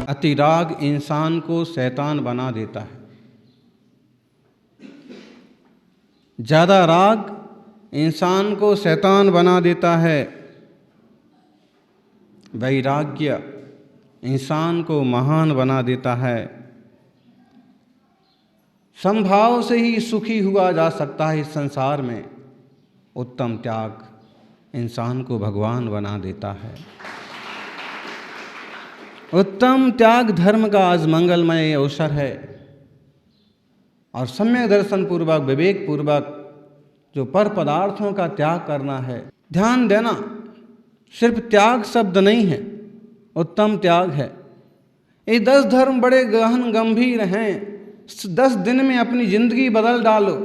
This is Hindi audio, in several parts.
अतिराग इंसान को शैतान बना देता है। ज़्यादा राग इंसान को शैतान बना देता है। वैराग्य इंसान को महान बना देता है। समभाव से ही सुखी हुआ जा सकता है इस संसार में। उत्तम त्याग इंसान को भगवान बना देता है। उत्तम त्याग धर्म का आज मंगलमय अवसर है और सम्यक दर्शन पूर्वक विवेक पूर्वक जो पर पदार्थों का त्याग करना है। ध्यान देना, सिर्फ त्याग शब्द नहीं है, उत्तम त्याग है। ये 10 धर्म बड़े गहन गंभीर हैं। 10 दिन में अपनी जिंदगी बदल डालो,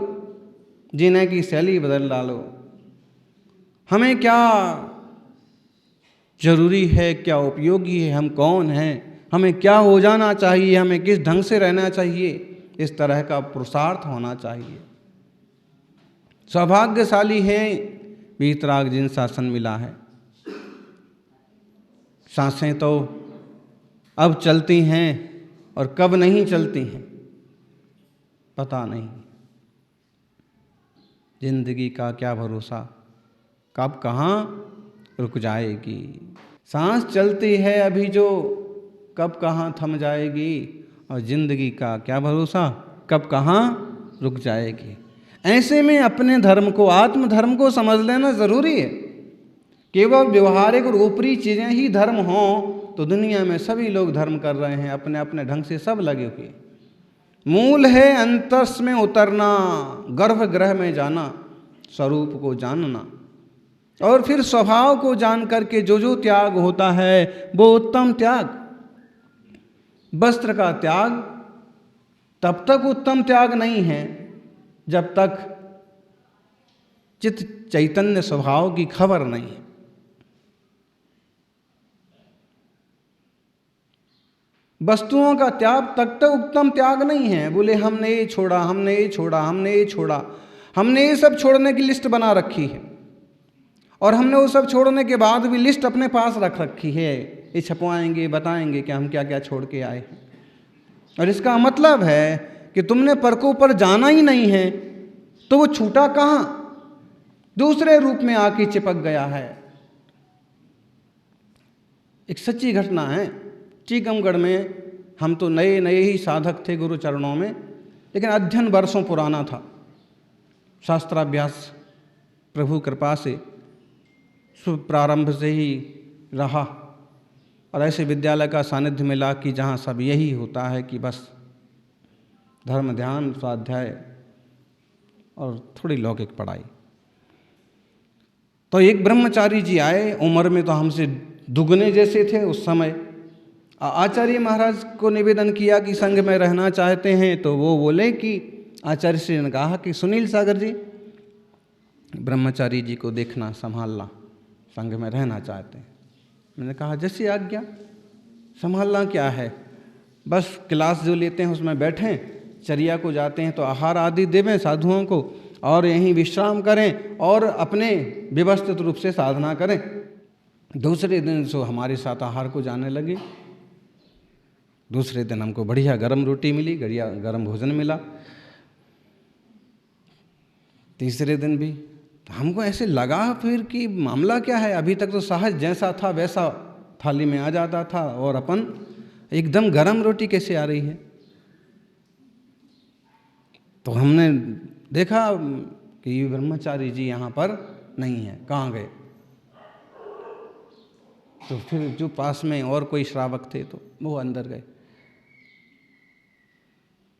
जीने की शैली बदल डालो। हमें क्या जरूरी है, क्या उपयोगी है, हम कौन हैं, हमें क्या हो जाना चाहिए, हमें किस ढंग से रहना चाहिए, इस तरह का पुरुषार्थ होना चाहिए। सौभाग्यशाली हैं वीतराग जिन शासन मिला है। सांसें तो अब चलती हैं और कब नहीं चलती हैं पता नहीं। जिंदगी का क्या भरोसा, कब कहाँ रुक जाएगी। सांस चलती है अभी जो, कब कहाँ थम जाएगी। और जिंदगी का क्या भरोसा, कब कहाँ रुक जाएगी। ऐसे में अपने धर्म को, आत्म धर्म को समझ लेना जरूरी है। केवल व्यवहारिक और ऊपरी चीज़ें ही धर्म हों तो दुनिया में सभी लोग धर्म कर रहे हैं, अपने अपने ढंग से सब लगे हुए। मूल है अंतस में उतरना, गर्भगृह में जाना, स्वरूप को जानना और फिर स्वभाव को जान करके जो जो त्याग होता है वो उत्तम त्याग। वस्त्र का त्याग तब तक उत्तम त्याग नहीं है जब तक चित्त चैतन्य स्वभाव की खबर नहीं है। वस्तुओं का त्याग तब तक उत्तम त्याग नहीं है। बोले हमने ये छोड़ा, हमने ये छोड़ा, हमने ये छोड़ा, हमने ये सब छोड़ने की लिस्ट बना रखी है और हमने वो सब छोड़ने के बाद भी लिस्ट अपने पास रख रखी है। ये छपवाएंगे, बताएंगे कि हम क्या क्या छोड़ के आए हैं। और इसका मतलब है कि तुमने परकों पर जाना ही नहीं है तो वो छूटा कहाँ, दूसरे रूप में आके चिपक गया है। एक सच्ची घटना है। टीकमगढ़ में हम तो नए नए ही साधक थे गुरु चरणों में, लेकिन अध्ययन वर्षों पुराना था। शास्त्राभ्यास प्रभु कृपा से शुभ प्रारंभ से ही रहा और ऐसे विद्यालय का सानिध्य मिला कि जहाँ सब यही होता है कि बस धर्म ध्यान स्वाध्याय और थोड़ी लौकिक पढ़ाई। तो एक ब्रह्मचारी जी आए, उम्र में तो हमसे दुगने जैसे थे उस समय। आचार्य महाराज को निवेदन किया कि संघ में रहना चाहते हैं, तो वो बोले कि आचार्य श्री ने कहा कि सुनील सागर जी, ब्रह्मचारी जी को देखना संभालना, संघ में रहना चाहते हैं। मैंने कहा जैसी आज्ञा। संभालना क्या है, बस क्लास जो लेते हैं उसमें बैठें, चर्या को जाते हैं तो आहार आदि देवें साधुओं को और यहीं विश्राम करें और अपने व्यवस्थित रूप से साधना करें। दूसरे दिन सो हमारे साथ आहार को जाने लगे। दूसरे दिन हमको बढ़िया गरम रोटी मिली, बढ़िया गरम भोजन मिला। तीसरे दिन भी तो हमको ऐसे लगा फिर कि मामला क्या है। अभी तक तो सहज जैसा था वैसा थाली में आ जाता था और अपन एकदम गरम रोटी कैसे आ रही है। तो हमने देखा कि ब्रह्मचारी जी यहाँ पर नहीं है, कहाँ गए। तो फिर जो पास में और कोई श्रावक थे तो वो अंदर गए।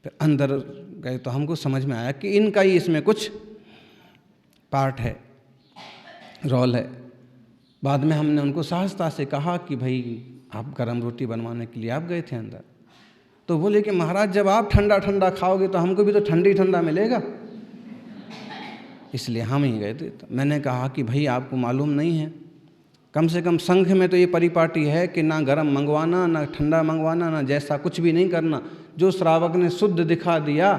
फिर अंदर गए तो हमको समझ में आया कि इनका ही इसमें कुछ पार्ट है, रोल है। बाद में हमने उनको सहजता से कहा कि भाई आप गरम रोटी बनवाने के लिए आप गए थे अंदर। तो बोले कि महाराज जब आप ठंडा ठंडा खाओगे तो हमको भी तो ठंडी ठंडा मिलेगा, इसलिए हम ही गए थे। तो मैंने कहा कि भाई आपको मालूम नहीं है, कम से कम संघ में तो ये परिपाटी है कि ना गरम मंगवाना, ना ठंडा मंगवाना, ना जैसा कुछ भी नहीं करना। जो श्रावक ने शुद्ध दिखा दिया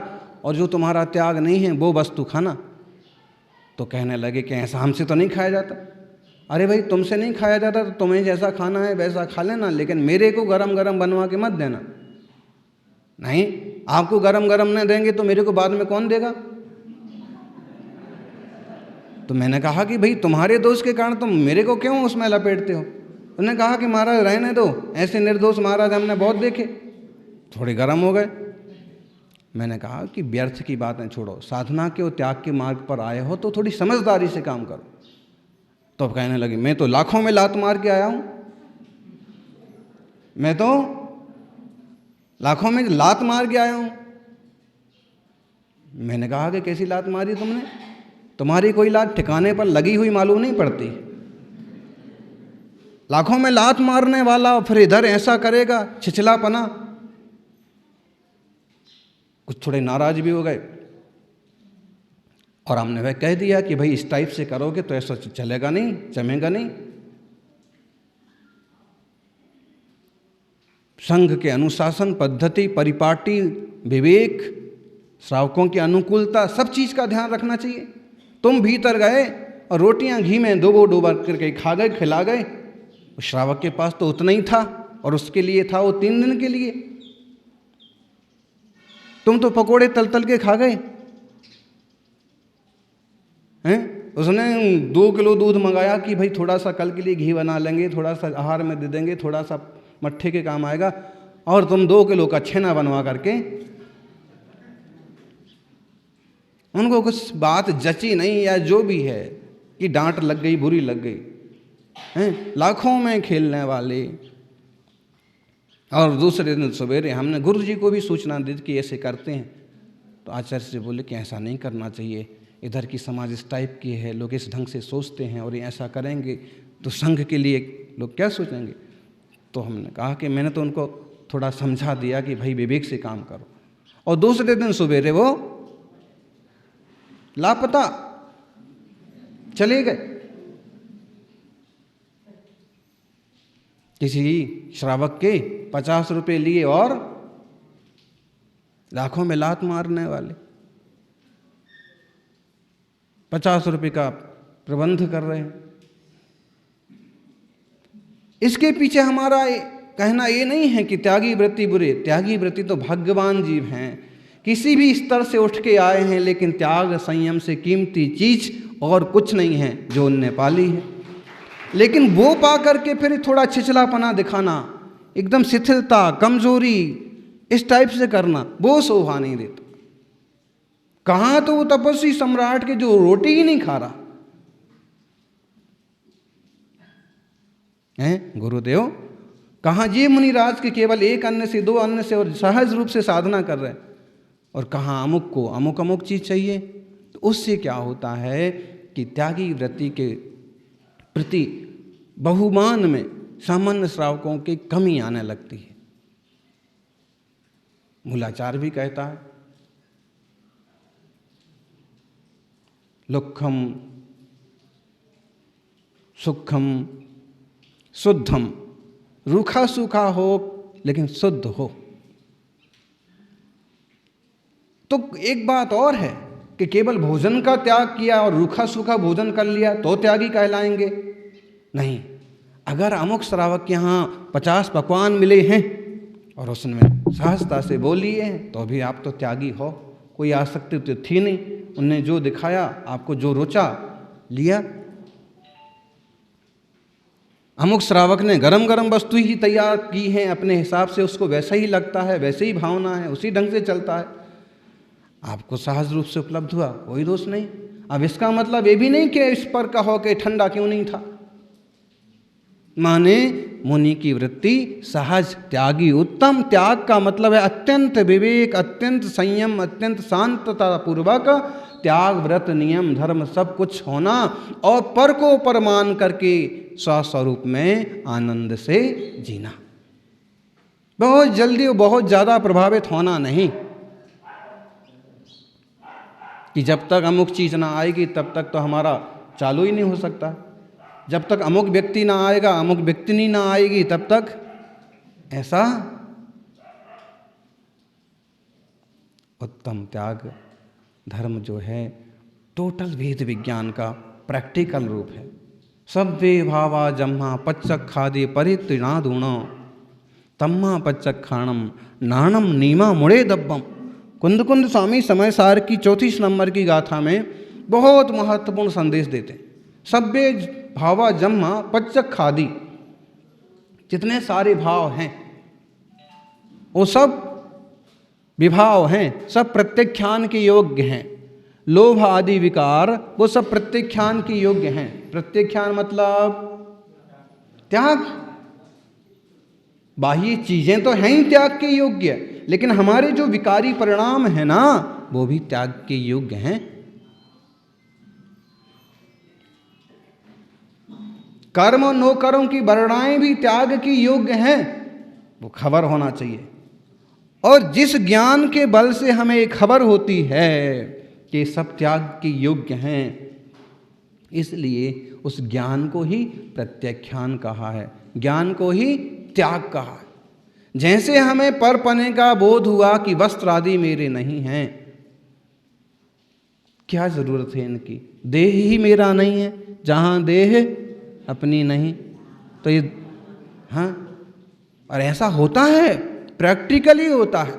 और जो तुम्हारा त्याग नहीं है वो वस्तु खाना। तो कहने लगे कि ऐसा हमसे तो नहीं खाया जाता। अरे भाई, तुमसे नहीं खाया जाता तो तुम्हें जैसा खाना है वैसा खा लेना, लेकिन मेरे को गरम गरम बनवा के मत देना। नहीं, आपको गरम गरम नहीं देंगे तो मेरे को बाद में कौन देगा? तो मैंने कहा कि भाई, तुम्हारे दोष के कारण तुम मेरे को क्यों उसमें लपेटते हो? उन्होंने कहा कि महाराज रहने दो, ऐसे निर्दोष महाराज हमने बहुत देखे। थोड़े गर्म हो गए। मैंने कहा कि व्यर्थ की बातें छोड़ो, साधना के और त्याग के मार्ग पर आए हो तो थोड़ी समझदारी से काम करो। तो अब कहने लगे, मैं तो लाखों में लात मार के आया हूँ, मैं तो लाखों में लात मार के आया हूँ। मैंने कहा कि कैसी लात मारी तुमने? तुम्हारी कोई लात ठिकाने पर लगी हुई मालूम नहीं पड़ती। लाखों में लात मारने वाला फिर इधर ऐसा करेगा, छिछलापना। कुछ थोड़े नाराज भी हो गए और हमने वह कह दिया कि भाई इस टाइप से करोगे तो ऐसा चलेगा नहीं, जमेगा नहीं। संघ के अनुशासन, पद्धति, परिपाटी, विवेक, श्रावकों की अनुकूलता, सब चीज का ध्यान रखना चाहिए। तुम भीतर गए और रोटियां घी में डुबो करके खा गए, खिला गए। श्रावक के पास तो उतना ही था और उसके लिए था वो 3 दिन के लिए। तुम तो पकोड़े तल तल के खा गए हैं। उसने 2 किलो दूध मंगाया कि भाई थोड़ा सा कल के लिए घी बना लेंगे, थोड़ा सा आहार में दे देंगे, थोड़ा सा मट्ठे के काम आएगा, और तुम 2 किलो का छेना बनवा करके। उनको कुछ बात जची नहीं या जो भी है कि डांट लग गई, बुरी लग गई हैं। लाखों में खेलने वाले। और दूसरे दिन सवेरे हमने गुरु जी को भी सूचना दी कि ऐसे करते हैं। तो आचार्य जी बोले कि ऐसा नहीं करना चाहिए, इधर की समाज इस टाइप की है, लोग इस ढंग से सोचते हैं, और ये ऐसा करेंगे तो संघ के लिए लोग क्या सोचेंगे। तो हमने कहा कि मैंने तो उनको थोड़ा समझा दिया कि भाई विवेक से काम करो। और दूसरे दिन सवेरे वो लापता, चले गए। किसी श्रावक के 50 रुपये लिए और लाखों में लात मारने वाले 50 रुपये का प्रबंध कर रहे हैं। इसके पीछे हमारा कहना ये नहीं है कि त्यागी वृत्ति बुरे। त्यागी वृत्ति तो भाग्यवान जीव हैं, किसी भी स्तर से उठ के आए हैं, लेकिन त्याग संयम से कीमती चीज और कुछ नहीं है जो उनने पाली है। लेकिन वो पा करके फिर थोड़ा छिछलापना दिखाना, एकदम शिथिलता, कमजोरी, इस टाइप से करना, वो शोभा नहीं देता। कहाँ तो वो तपस्वी सम्राट के जो रोटी ही नहीं खा रहा है गुरुदेव, कहाँ ये मुनिराज के केवल 1 अन्न से 2 अन्न से और सहज रूप से साधना कर रहे हैं, और कहाँ अमुक को अमुक चीज चाहिए। तो उससे क्या होता है कि त्यागी वृत्ति के प्रति बहुमान में सामान्य श्रावकों की कमी आने लगती है। मूलाचार भी कहता है, लुक्खम सुखम शुद्धम, रूखा सूखा हो लेकिन शुद्ध हो। तो एक बात और है कि केवल भोजन का त्याग किया और रूखा सूखा भोजन कर लिया तो त्यागी कहलाएंगे? नहीं। अगर अमुक श्रावक के यहाँ 50 पकवान मिले हैं और उसने सहजता से बोली है तो भी आप तो त्यागी हो। कोई आसक्ति तो थी नहीं, उनने जो दिखाया, आपको जो रुचा लिया। अमुक श्रावक ने गरम गरम वस्तु ही तैयार की है अपने हिसाब से, उसको वैसा ही लगता है, वैसे ही भावना है, उसी ढंग से चलता है, आपको सहज रूप से उपलब्ध हुआ, कोई दोष नहीं। अब इसका मतलब ये भी नहीं कि इस पर कहो कि ठंडा क्यों नहीं था। माने मुनि की वृत्ति सहज, त्यागी उत्तम। त्याग का मतलब है अत्यंत विवेक, अत्यंत संयम, अत्यंत शांतता पूर्वक त्याग, व्रत, नियम, धर्म सब कुछ होना, और पर को पर मान करके स्वस्वरूप में आनंद से जीना। बहुत जल्दी और बहुत ज़्यादा प्रभावित होना नहीं कि जब तक अमुक चीज़ ना आएगी तब तक तो हमारा चालू ही नहीं हो सकता, जब तक अमुक व्यक्ति ना आएगा, अमुक व्यक्ति ना आएगी तब तक। ऐसा उत्तम त्याग धर्म जो है टोटल वेद विज्ञान का प्रैक्टिकल रूप है। सव्वे भावा जम्मा पच्चखादि परित्रिणादूणो तम्मा पच्चखाणम नाणम नीमा मुड़े दब्बम। कुंद कुंद स्वामी समय सार की 34 नंबर की गाथा में बहुत महत्वपूर्ण संदेश देते हैं। सव्वे भावा जम्मा पच्चखादि, जितने सारे भाव हैं वो सब विभाव हैं, सब प्रत्याख्यान के योग्य हैं। लोभ आदि विकार वो सब प्रत्याख्यान के योग्य हैं। प्रत्याख्यान मतलब त्याग। बाह्य चीजें तो हैं ही त्याग के योग्य, लेकिन हमारे जो विकारी परिणाम है ना, वो भी त्याग के योग्य हैं। कर्म और नो कर्म की वर्णाएं भी त्याग की योग्य हैं, वो खबर होना चाहिए। और जिस ज्ञान के बल से हमें एक खबर होती है कि सब त्याग के योग्य हैं, इसलिए उस ज्ञान को ही प्रत्याख्यान कहा है, ज्ञान को ही त्याग कहा है। जैसे हमें परपने का बोध हुआ कि वस्त्र आदि मेरे नहीं हैं, क्या जरूरत है इनकी, देह ही मेरा नहीं है, जहां देह अपनी नहीं। तो ये हाँ, और ऐसा होता है, प्रैक्टिकली होता है।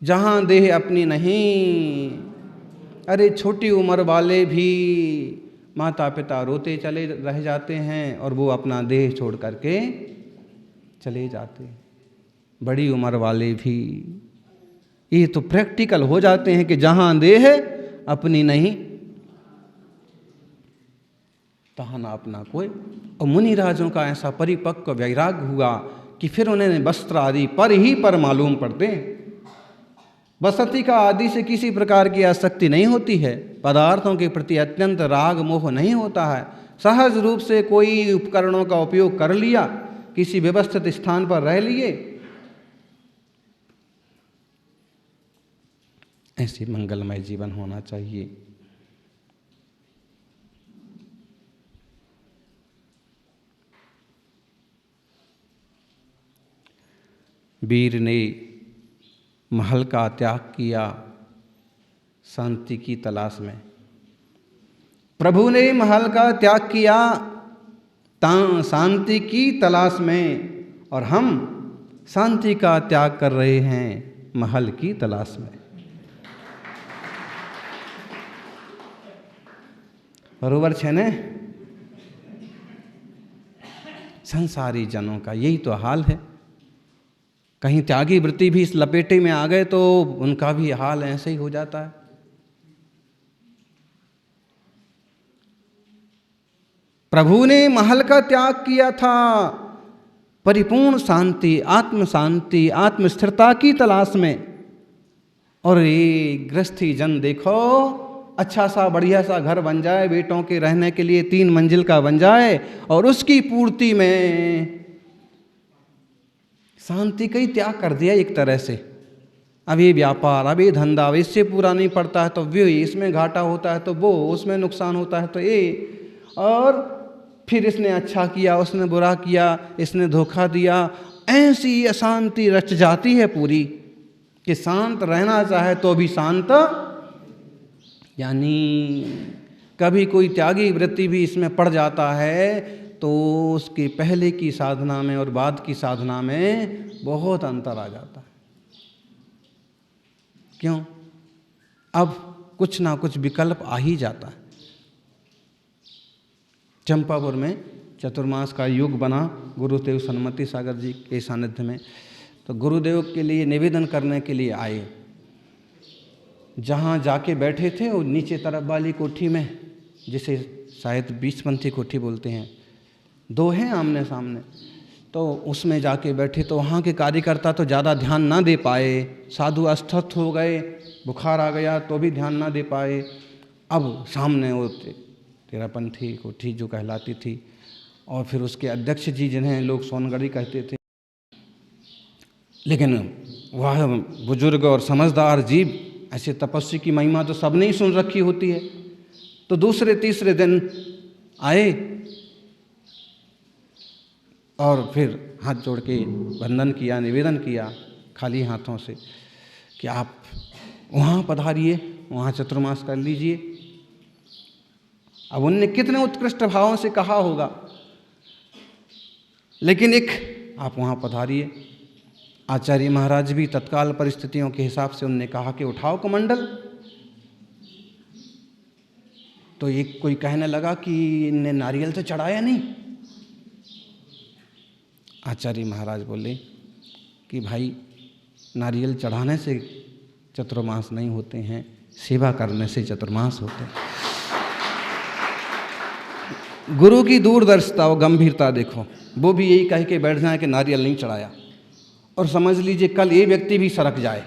जहां देह अपनी नहीं, अरे छोटी उम्र वाले भी माता पिता रोते चले रह जाते हैं और वो अपना देह छोड़ करके चले जाते हैं। बड़ी उम्र वाले भी, ये तो प्रैक्टिकल हो जाते हैं कि जहां देह अपनी नहीं तहाँ ना अपना कोई। और मुनि राजों का ऐसा परिपक्व वैराग्य हुआ कि फिर उन्हें वस्त्र आदि पर ही पर मालूम पड़ते हैं। बसंती का आदि से किसी प्रकार की आसक्ति नहीं होती है, पदार्थों के प्रति अत्यंत राग मोह नहीं होता है। सहज रूप से कोई उपकरणों का उपयोग कर लिया, किसी व्यवस्थित स्थान पर रह लिए, ऐसे मंगलमय जीवन होना चाहिए। वीर ने महल का त्याग किया शांति की तलाश में। प्रभु ने महल का त्याग किया शांति की तलाश में, और हम शांति का त्याग कर रहे हैं महल की तलाश में। बरोबर छे ने? संसारी जनों का यही तो हाल है। कहीं त्यागी वृत्ति भी इस लपेटे में आ गए तो उनका भी हाल ऐसे ही हो जाता है। प्रभु ने महल का त्याग किया था परिपूर्ण शांति, आत्म शांति, आत्म स्थिरता की तलाश में। और ये गृहस्थी जन देखो, अच्छा सा बढ़िया सा घर बन जाए, बेटों के रहने के लिए 3 मंजिल का बन जाए, और उसकी पूर्ति में शांति का ही त्याग कर दिया एक तरह से। अब ये व्यापार, अब ये धंधा, अब इससे पूरा नहीं पड़ता है तो वो, इसमें घाटा होता है तो वो, उसमें नुकसान होता है तो ये, और फिर इसने अच्छा किया, उसने बुरा किया, इसने धोखा दिया। ऐसी अशांति रच जाती है पूरी कि शांत रहना चाहे तो भी शांत, यानी कभी कोई त्यागी वृत्ति भी इसमें पड़ जाता है तो उसके पहले की साधना में और बाद की साधना में बहुत अंतर आ जाता है। क्यों? अब कुछ ना कुछ विकल्प आ ही जाता है। चंपापुर में चतुर्मास का युग बना गुरुदेव सन्मति सागर जी के सानिध्य में, तो गुरुदेव के लिए निवेदन करने के लिए आए। जहाँ जाके बैठे थे वो नीचे तरफ वाली कोठी में, जिसे शायद 20पंथी कोठी बोलते हैं, 2 हैं आमने सामने, तो उसमें जाके बैठे। तो वहाँ के कार्यकर्ता तो ज़्यादा ध्यान ना दे पाए, साधु अस्वस्थ हो गए, बुखार आ गया तो भी ध्यान ना दे पाए। अब सामने वो 13पंथी कोठी जो कहलाती थी, और फिर उसके अध्यक्ष जी जिन्हें लोग सोनगढ़ी कहते थे, लेकिन वह बुजुर्ग और समझदार जीव, ऐसे तपस्वी की महिमा तो सबने ही सुन रखी होती है। तो दूसरे तीसरे दिन आए और फिर हाथ जोड़ के वंदन किया, निवेदन किया खाली हाथों से कि आप वहाँ पधारिए, वहाँ चतुर्मास कर लीजिए। अब उनने कितने उत्कृष्ट भावों से कहा होगा, लेकिन एक आप वहाँ पधारिए। आचार्य महाराज भी तत्काल परिस्थितियों के हिसाब से उनने कहा कि उठाओ कमंडल। तो एक कोई कहने लगा कि इनने नारियल तो चढ़ाया नहीं। आचार्य महाराज बोले कि भाई नारियल चढ़ाने से चतुर्मास नहीं होते हैं, सेवा करने से चतुर्मास होते हैं। गुरु की दूरदर्शिता और गंभीरता देखो, वो भी यही कह के बैठ जाए कि नारियल नहीं चढ़ाया, और समझ लीजिए कल ये व्यक्ति भी सरक जाए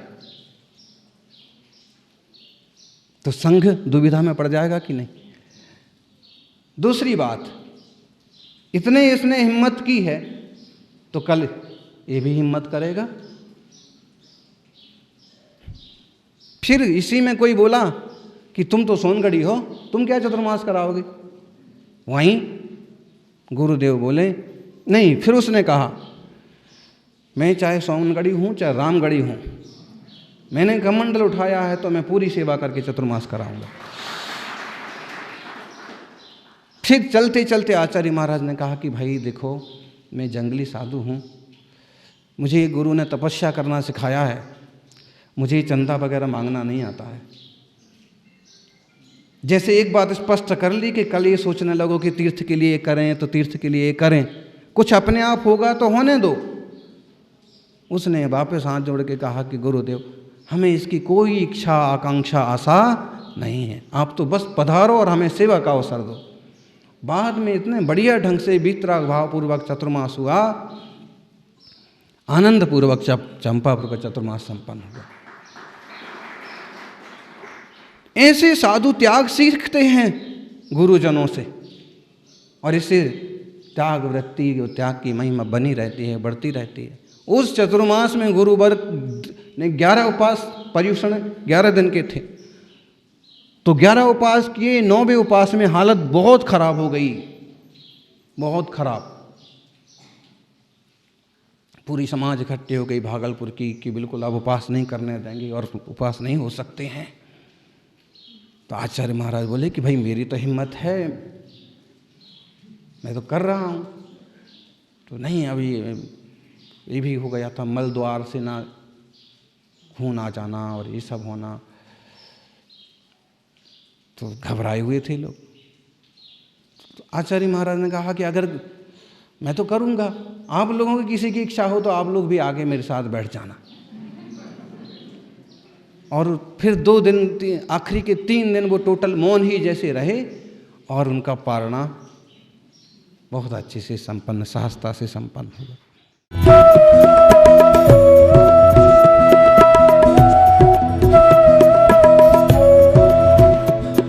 तो संघ दुविधा में पड़ जाएगा कि नहीं। दूसरी बात, इतने इसने हिम्मत की है तो कल ये भी हिम्मत करेगा। फिर इसी में कोई बोला कि तुम तो सोनगढ़ी हो, तुम क्या चतुर्मास कराओगे। वहीं गुरुदेव बोले नहीं। फिर उसने कहा मैं चाहे सोनगढ़ी हूँ चाहे रामगढ़ी हूँ, मैंने कमंडल उठाया है तो मैं पूरी सेवा करके चतुर्मास कराऊंगा। फिर चलते चलते आचार्य महाराज ने कहा कि भाई देखो, मैं जंगली साधु हूँ, मुझे गुरु ने तपस्या करना सिखाया है, मुझे चंदा वगैरह मांगना नहीं आता है। जैसे एक बात स्पष्ट कर ली कि कल ये सोचने लगो कि तीर्थ के लिए करें तो तीर्थ के लिए करें, कुछ अपने आप होगा तो होने दो। उसने वापस हाथ जोड़ के कहा कि गुरुदेव, हमें इसकी कोई इच्छा आकांक्षा आशा नहीं है, आप तो बस पधारो और हमें सेवा का अवसर दो। बाद में इतने बढ़िया ढंग से वीतराग भावपूर्वक चतुर्मास हुआ, आनंद पूर्वक चंपापुर का चतुर्मास संपन्न हुआ। ऐसे साधु त्याग सीखते हैं गुरुजनों से, और इससे त्याग वृत्ति और त्याग की महिमा बनी रहती है, बढ़ती रहती है। उस चतुर्मास में गुरुवर्ग ने 11 उपास, पर्युषण 11 दिन के थे, तो 11 उपास किए, 9वें उपास में हालत बहुत खराब हो गई, बहुत खराब। पूरी समाज इकट्ठी हो गई भागलपुर की कि बिल्कुल अब उपास नहीं करने देंगे और उपास नहीं हो सकते हैं। तो आचार्य महाराज बोले कि भाई मेरी तो हिम्मत है, मैं तो कर रहा हूँ। तो नहीं, अभी ये भी हो गया था, मल द्वार से ना खून आ जाना और ये सब होना, तो घबराए हुए थे लोग। तो आचार्य महाराज ने कहा कि अगर मैं तो करूँगा, आप लोगों की किसी की इच्छा हो तो आप लोग भी आगे मेरे साथ बैठ जाना। और फिर 2 दिन, आखिरी के 3 दिन वो टोटल मौन ही जैसे रहे, और उनका पारणा बहुत अच्छे से संपन्न, सहजता से संपन्न हुआ।